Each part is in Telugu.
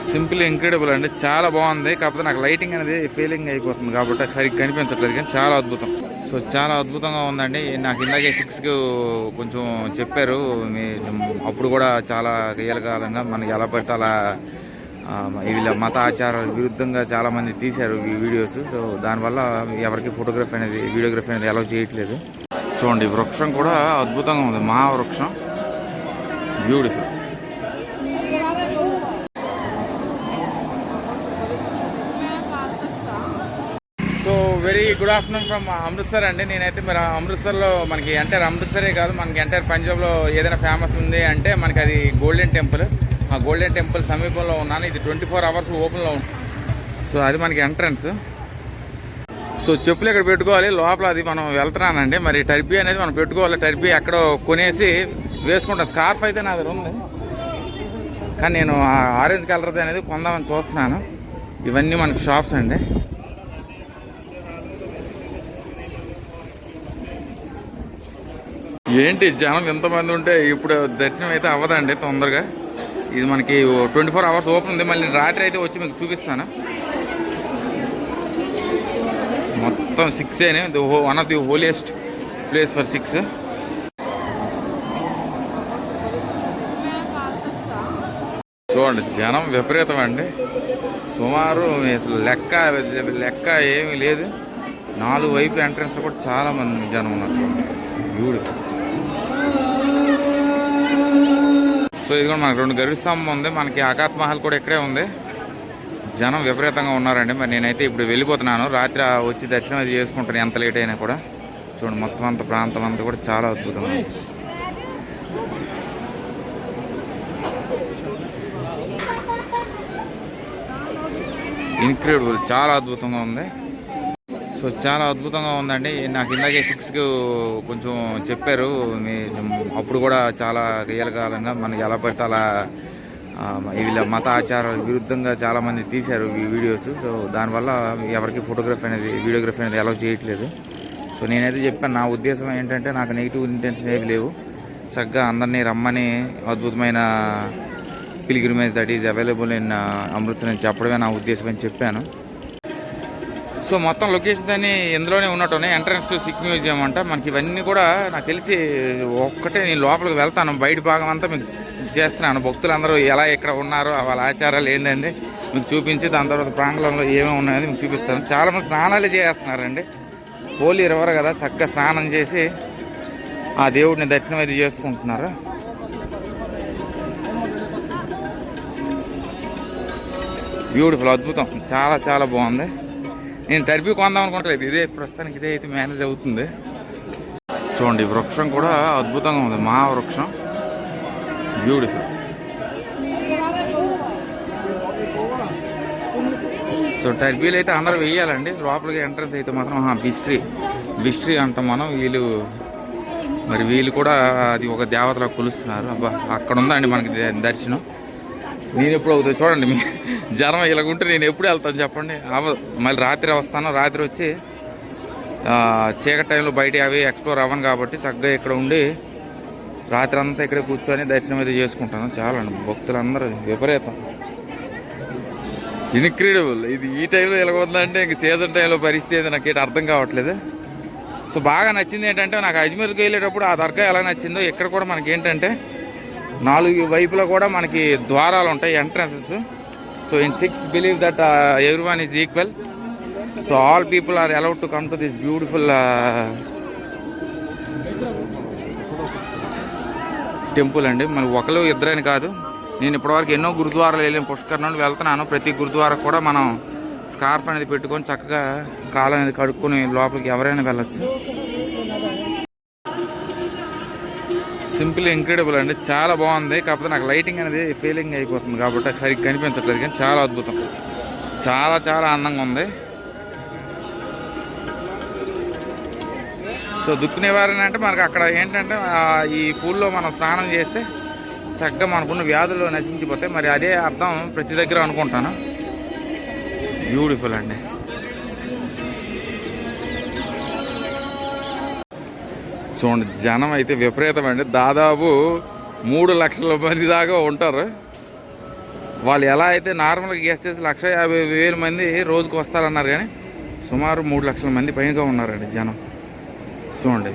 సింపుల్ ఇంక్రెడిబుల్ అండి, చాలా బాగుంది. కాకపోతే నాకు లైటింగ్ అనేది ఫీలింగ్ అయిపోతుంది కాబట్టి సరిగ్గా కనిపించట్లేదు, కానీ చాలా అద్భుతం. సో చాలా అద్భుతంగా ఉందండి. నాకు ఇందాకే 6కి కొంచెం చెప్పారు, మీ అప్పుడు కూడా చాలా కీలకాలంగా మనకి ఎలా పడితే అలా వీళ్ళ మత ఆచారాలకు విరుద్ధంగా చాలామంది తీశారు ఈ వీడియోస్. సో దానివల్ల ఎవరికి ఫోటోగ్రఫీ అనేది వీడియోగ్రఫీ అనేది అలౌ చేయట్లేదు. చూడండి, వృక్షం కూడా అద్భుతంగా ఉంది, మహావృక్షం, beautiful. So very good afternoon from Amritsar అండి. నేనైతే మీరు అమృత్సర్లో మనకి ఎంటైర్ అమృత్సరే కాదు, మనకి ఎంటైర్ పంజాబ్లో ఏదైనా ఫేమస్ ఉంది అంటే మనకి అది గోల్డెన్ టెంపుల్. ఆ గోల్డెన్ టెంపుల్ సమీపంలో ఉన్నాను. ఇది 24 అవర్స్ ఓపెన్లో ఉంటుంది. సో అది మనకి ఎంట్రన్స్. సో చెప్పులు ఇక్కడ పెట్టుకోవాలి, లోపల అది మనం వెళ్తున్నానండి. మరి టర్బీ అనేది మనం పెట్టుకోవాలి. టర్బీ ఎక్కడో కొనేసి వేసుకుంటాం. స్కార్ఫ్ అయితే నా దగ్గర ఉంది, కానీ నేను ఆరెంజ్ కలర్ది అనేది కొందామని చూస్తున్నాను. ఇవన్నీ మనకి షాప్స్ అండి. ఏంటి జనం ఎంతమంది ఉంటే ఇప్పుడు దర్శనం అయితే అవ్వదండి తొందరగా. ఇది మనకి 24 అవర్స్ ఓపెన్ ఉంది. మళ్ళీ రాత్రి అయితే వచ్చి మీకు చూపిస్తాను. మొత్తం 6 one of the holiest place for 6. చూడండి, జనం విపరీతం అండి. సుమారు అసలు లెక్క ఏమీ లేదు. 4 వైపు ఎంట్రన్స్ కూడా చాలా మంది జనం ఉన్నారు. చూడండి, బ్యూటిఫుల్. సో ఇది కూడా మనకు 2 గరుడ స్తంభం ఉంది. మనకి ఆకాత్ మహల్ కూడా ఇక్కడే ఉంది. జనం విపరీతంగా ఉన్నారండి. మరి నేనైతే ఇప్పుడు వెళ్ళిపోతున్నాను. రాత్రి వచ్చి దర్శనం అది చేసుకుంటాను ఎంత లేట్ అయినా కూడా. చూడండి, మొత్తం అంత ప్రాంతం అంతా కూడా చాలా అద్భుతంగా ఉంది. ఇన్క్రెడిబుల్, చాలా అద్భుతంగా ఉంది. సో చాలా అద్భుతంగా ఉందండి. నాకు ఇందాకే 6కి కొంచెం చెప్పారు, మీ అప్పుడు కూడా చాలా కీలకాలంగా మనకి ఎలా పడితే అలా వీళ్ళ మత ఆచారాలకు విరుద్ధంగా చాలామంది తీశారు ఈ వీడియోస్. సో దానివల్ల ఎవరికి ఫోటోగ్రఫీ అనేది వీడియోగ్రఫీ అనేది అలౌ చేయట్లేదు. సో నేనైతే చెప్పాను, నా ఉద్దేశం ఏంటంటే నాకు నెగిటివ్ ఇంటెన్షన్ ఏవి లేవు. చక్కగా అందరినీ రమ్మని అద్భుతమైన pilgrimage that is available in Amritsar అని చెప్పడమే నా ఉద్దేశం అని చెప్పాను. సో మొత్తం లొకేషన్స్ అన్నీ ఇందులోనే ఉన్నట్టున్నాయి. ఎంట్రన్స్ టు సిక్ మ్యూజియం అంట. మనకి ఇవన్నీ కూడా నాకు తెలిసి ఒక్కటే నేను లోపలికి వెళ్తాను, బయట భాగం అంతా మీకు చేస్తున్నాను. భక్తులందరూ ఎలా ఇక్కడ ఉన్నారో వాళ్ళ ఆచారాలు ఏంటండి మీకు చూపించి, దాని తర్వాత ప్రాంగణంలో ఏమేమి ఉన్నాయని మీకు చూపిస్తాను. చాలామంది స్నానాలే చేస్తున్నారండి. హోలీ రివర్ కదా, చక్కగా స్నానం చేసి ఆ దేవుడిని దర్శనం అయితే చేసుకుంటున్నారు. బ్యూటిఫుల్, అద్భుతం, చాలా చాలా బాగుంది. నేను టర్బీ కొందాం అనుకుంటలేదు, ఇదే ప్రస్తుతానికి ఇదే అయితే మేనేజ్ అవుతుంది. చూడండి, వృక్షం కూడా అద్భుతంగా ఉంది, మహావృక్షం, బ్యూటిఫుల్. సో టర్బీలు అయితే అందరూ వేయాలండి. లోపలికి ఎంట్రన్స్ అయితే మాత్రం బిస్ట్రీ అంటాం మనం. వీళ్ళు కూడా అది ఒక దేవతలా కొలుస్తున్నారు. అబ్బా, అక్కడ ఉందండి మనకి దర్శనం. నేను ఎప్పుడు అవుతుంది చూడండి, మీ జనం ఇలాగుంటే నేను ఎప్పుడు వెళ్తాను చెప్పండి. మళ్ళీ రాత్రి వస్తాను. రాత్రి వచ్చి చీకటి టైంలో బయట అవి ఎక్స్ప్లోర్ అవ్వను కాబట్టి చక్కగా ఇక్కడ ఉండి రాత్రి అంతా ఇక్కడే కూర్చొని దర్శనం అయితే చేసుకుంటాను. చాలండి, భక్తులందరూ విపరీతం, ఇన్క్రెడిబుల్. ఇది ఈ టైంలో ఎలాగొందంటే ఇంక సీజన్ టైంలో పరిస్థితి నాకు ఏంటి అర్థం కావట్లేదు. సో బాగా నచ్చింది ఏంటంటే, నాకు అజ్మీర్కి వెళ్ళేటప్పుడు ఆ దర్గా ఎలా నచ్చిందో ఇక్కడ కూడా మనకి ఏంటంటే 4 వైపులా కూడా మనకి ద్వారాలు ఉంటాయి, entrances. So in 6 believe that everyone is equal. So all people are allowed to come to this beautiful temple అండి. మన ఒకరు ఇద్దరని కాదు, నేను ఇప్పటివరకు ఎన్నో గురుద్వారాలు వెళ్ళాను, పుష్కర్ నుండి వెళ్తున్నాను. ప్రతి గురుద్వారా కూడా మనం స్కార్ఫ్ అనేది పెట్టుకొని చక్కగా కాలు అనేది కడుక్కొని లోపలికి ఎవరైనా వెళ్ళచ్చు. సింపుల్ ఇంక్రెడిబుల్ అండి, చాలా బాగుంది. కాకపోతే నాకు లైటింగ్ అనేది ఫీలింగ్ అయిపోతుంది కాబట్టి సరిగ్గా కనిపించట్లేదు, కానీ చాలా అద్భుతం, చాలా చాలా అందంగా ఉంది. సో దుక్కు నివారణ అంటే మనకు అక్కడ ఏంటంటే ఈ పూల్లో మనం స్నానం చేస్తే చక్కగా మనకున్న వ్యాధులు నశించిపోతాయి. మరి అదే అర్థం ప్రతి దగ్గర అనుకుంటాను. బ్యూటిఫుల్ అండి. చూడండి, జనం అయితే విపరీతం అండి. దాదాపు 3 లక్షల మంది దాకా ఉంటారు. వాళ్ళు ఎలా అయితే నార్మల్గా గెస్ట్ చేసి 1,50,000 మంది రోజుకు వస్తారన్నారు, కానీ సుమారు 3 లక్షల మంది పైగా ఉన్నారండి జనం. చూడండి,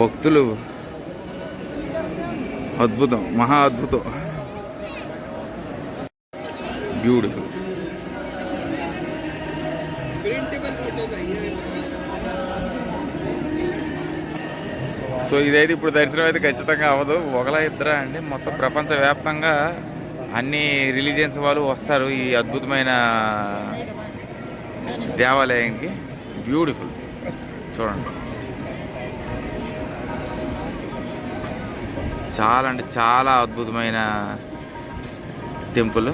భక్తులు అద్భుతం, మహా అద్భుతం, బ్యూటిఫుల్. సో ఇదైతే ఇప్పుడు దర్శనం అయితే ఖచ్చితంగా అవ్వదు, ఒకలా ఇద్దరా అండి. మొత్తం ప్రపంచవ్యాప్తంగా అన్ని రిలీజియన్స్ వాళ్ళు వస్తారు ఈ అద్భుతమైన దేవాలయానికి. బ్యూటిఫుల్ చూడండి, చాలా అంటే చాలా అద్భుతమైన టెంపుల్.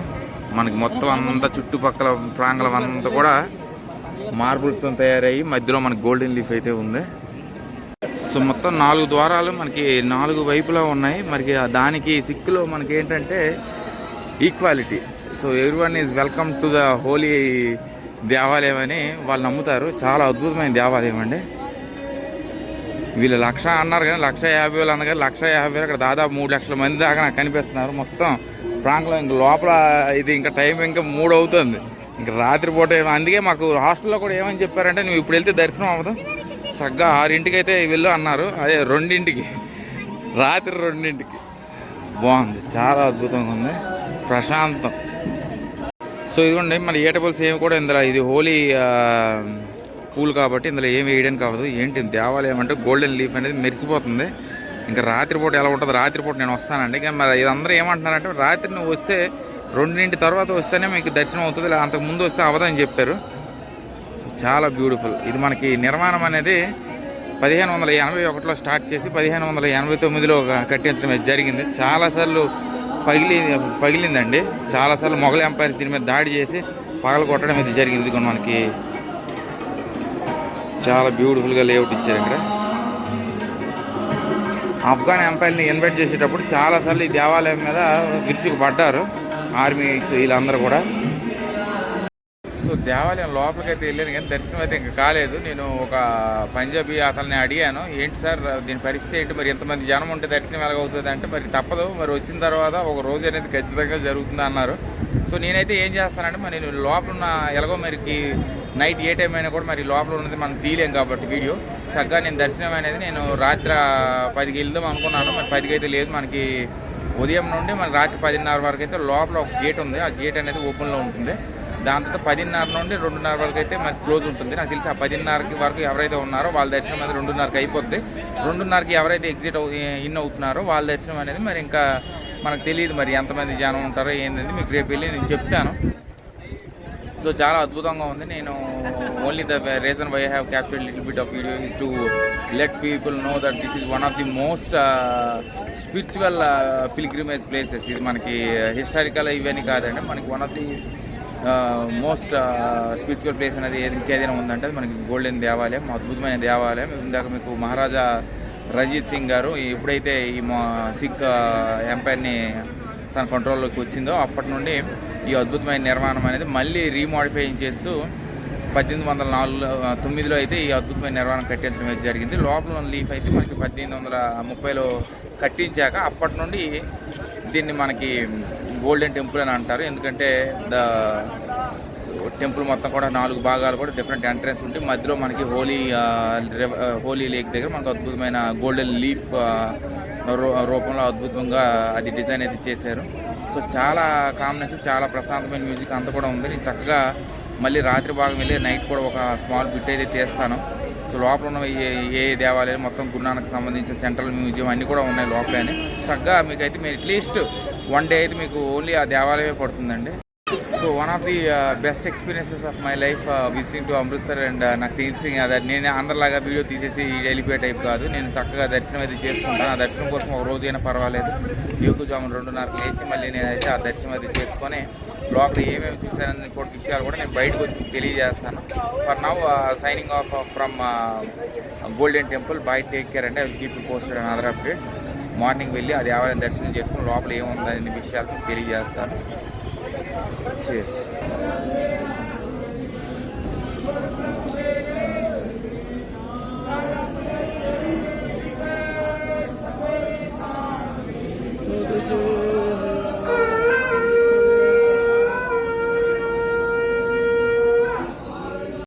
మనకి మొత్తం అంతా చుట్టుపక్కల ప్రాంగణం అంతా కూడా మార్బుల్స్తో తయారయ్యి మధ్యలో మనకి గోల్డెన్ లీఫ్ అయితే ఉంది. సో మొత్తం 4 ద్వారాలు మనకి 4 వైపులా ఉన్నాయి. మనకి దానికి సిక్కులో మనకి ఏంటంటే equality. So everyone is welcome to the holy దేవాలయం అని వాళ్ళు నమ్ముతారు. చాలా అద్భుతమైన దేవాలయం అండి. వీళ్ళు 1,00,000 అన్నారు కానీ 1,50,000 అన్నారు కానీ 1,50,000 అక్కడ దాదాపు 3 లక్షల మంది దాకా నాకు కనిపిస్తున్నారు. మొత్తం ప్రాంగణం ఇంక లోపల ఇది ఇంకా టైం ఇంకా 3 అవుతుంది, ఇంక రాత్రిపూట. అందుకే మాకు హాస్టల్లో కూడా ఏమని చెప్పారంటే, నువ్వు ఇప్పుడు వెళ్తే దర్శనం అవ్వదు, చక్కగా 6ంటికి అయితే వెళ్ళు అన్నారు. అదే 2ంటికి, రాత్రి 2ంటికి. బాగుంది, చాలా అద్భుతంగా ఉంది, ప్రశాంతం. సో ఇదిగోండి మన ఏటబుల్స్ ఏమి కూడా ఇందులో, ఇది హోలీ పూల్ కాబట్టి ఇందులో ఏమి వేయడానికి కావదు. ఏంటి దేవాలయం అంటే గోల్డెన్ లీఫ్ అనేది మెరిసిపోతుంది. ఇంకా రాత్రిపూట ఎలా ఉంటుంది, రాత్రిపూట నేను వస్తానండి. కానీ మరి ఇదందరూ ఏమంటున్నారంటే, రాత్రి నువ్వు వస్తే 2ంటి తర్వాత వస్తేనే మీకు దర్శనం అవుతుంది, లేదా అంతకుముందు వస్తే అవ్వదని చెప్పారు. సో చాలా బ్యూటిఫుల్. ఇది మనకి నిర్మాణం అనేది 1581లో స్టార్ట్ చేసి 1589లో కట్టించడం జరిగింది. చాలాసార్లు పగిలిందండి. చాలాసార్లు మొఘల్ ఎంపైర్ దీని మీద దాడి చేసి పగలగొట్టడం ఇది జరిగింది. ఇది మనకి చాలా బ్యూటిఫుల్గా లేఅవుట్ ఇచ్చారు. ఇక్కడ ఆఫ్ఘన్ ఎంపైర్ని ఇన్వైట్ చేసేటప్పుడు చాలాసార్లు ఈ దేవాలయం మీద విరుచుకు పడ్డారు ఆర్మీస్ వీళ్ళందరూ కూడా. సో దేవాలయం లోపలికి అయితే వెళ్ళాను కానీ దర్శనం అయితే ఇంకా కాలేదు. నేను ఒక పంజాబీ అతన్ని అడిగాను, ఏంటి సార్ దీని పరిస్థితి ఏంటి, మరి ఎంతమంది జనం ఉంటే దర్శనం ఎలాగవుతుంది అంటే, మరి తప్పదు, మరి వచ్చిన తర్వాత ఒక రోజు అనేది ఖచ్చితంగా జరుగుతుంది అన్నారు. సో నేనైతే ఏం చేస్తానంటే, మరి నేను లోపల ఉన్న ఎలాగో మరికి నైట్ ఏ టైం అయినా కూడా మరి లోపల ఉన్నది మనం తీయలేం కాబట్టి వీడియో చక్కగా నేను దర్శనం అనేది నేను రాత్రి 10కి వెళ్దాం అనుకున్నాను. మరి 10కి అయితే లేదు, మనకి ఉదయం నుండి మన రాత్రి 10:30 వరకు అయితే లోపల ఒక గేట్ ఉంది. ఆ గేట్ అనేది ఓపెన్లో ఉంటుంది. దాని తర్వాత 10:30 నుండి 2:30 వరకు అయితే మనకి క్లోజ్ ఉంటుంది. నాకు తెలిసి ఆ 10:30 వరకు ఎవరైతే ఉన్నారో వాళ్ళ దర్శనం అనేది 2:30కి అయిపోద్ది. 2:30కి ఎవరైతే ఎగ్జిట్ ఇన్ అవుతున్నారో వాళ్ళ దర్శనం అనేది మరి ఇంకా మనకు తెలియదు, మరి ఎంతమంది జనం ఉంటారో ఏంటంటే మీకు రేపు వెళ్ళి నేను చెప్తాను. సో చాలా అద్భుతంగా ఉంది. నేను only the reason why I have captured little bit of video is to let people know that this is one of the most spiritual pilgrimage places. ఇది మనకి హిస్టారికల్ ఇవన్నీ కాదండి, మనకి one of the most spiritual place అనేది ఇంకేదైనా ఉందంటే అది మనకి గోల్డెన్ దేవాలయం, అద్భుతమైన దేవాలయం. ఇందాక మీకు మహారాజా రంజిత్ సింగ్ గారు ఎప్పుడైతే ఈ సిక్ ఎంపైర్ని తన కంట్రోల్లోకి వచ్చిందో అప్పటి నుండి ఈ అద్భుతమైన నిర్మాణం అనేది మళ్ళీ రీమోడిఫైయింగ్ చేస్తూ 1809లో అయితే ఈ అద్భుతమైన నిర్మాణం కట్టించడం జరిగింది. లోపల ఉన్న లీఫ్ అయితే మనకి 1830లో కట్టించాక అప్పటి నుండి దీన్ని మనకి గోల్డెన్ టెంపుల్ అని అంటారు. ఎందుకంటే టెంపుల్ మొత్తం కూడా 4 భాగాలు కూడా డిఫరెంట్ ఎంట్రన్స్ ఉంటే మధ్యలో మనకి హోలీ లేక్ దగ్గర మనకు అద్భుతమైన గోల్డెన్ లీఫ్ రూపంలో అద్భుతంగా అది డిజైన్ అయితే చేశారు. సో చాలా కామ్నెస్, చాలా ప్రశాంతమైన మ్యూజిక్ అంతా కూడా ఉంది. నేను చక్కగా మళ్ళీ రాత్రి భాగం వెళ్ళి నైట్ కూడా ఒక స్మాల్ బిట్ అయితే చేస్తాను. సో లోపల ఉన్న ఏ దేవాలయం మొత్తం గురునానక్ సంబంధించిన సెంట్రల్ మ్యూజియం అన్నీ కూడా ఉన్నాయి లోపలనే. చక్కగా మీకైతే మీరు అట్లీస్ట్ 1 డే అయితే మీకు ఓన్లీ ఆ దేవాలయమే పడుతుందండి. So one of the best experiences of my life visiting to Amritsar. And నాకు తెలిసి అదే నేను అందరిలాగా వీడియో తీసేసి వెళ్ళిపోయే టైప్ కాదు. నేను చక్కగా దర్శనం అయితే చేసుకుంటాను. ఆ దర్శనం కోసం ఒక రోజైనా పర్వాలేదు యోగుజామున 2:30కి లేచి మళ్ళీ నేనైతే ఆ దర్శనం అయితే చేసుకొని లోపల ఏమేమి చూశానని కూడా విషయాలు కూడా నేను బయటకు వచ్చి తెలియజేస్తాను. For now signing off from golden temple. Bye take care and I will keep you posted and other updates. Morning వెళ్ళి ఆ దేవాలయం దర్శనం చేసుకుని లోపల ఏముందనే విషయాలు తెలియజేస్తాను. Cheers.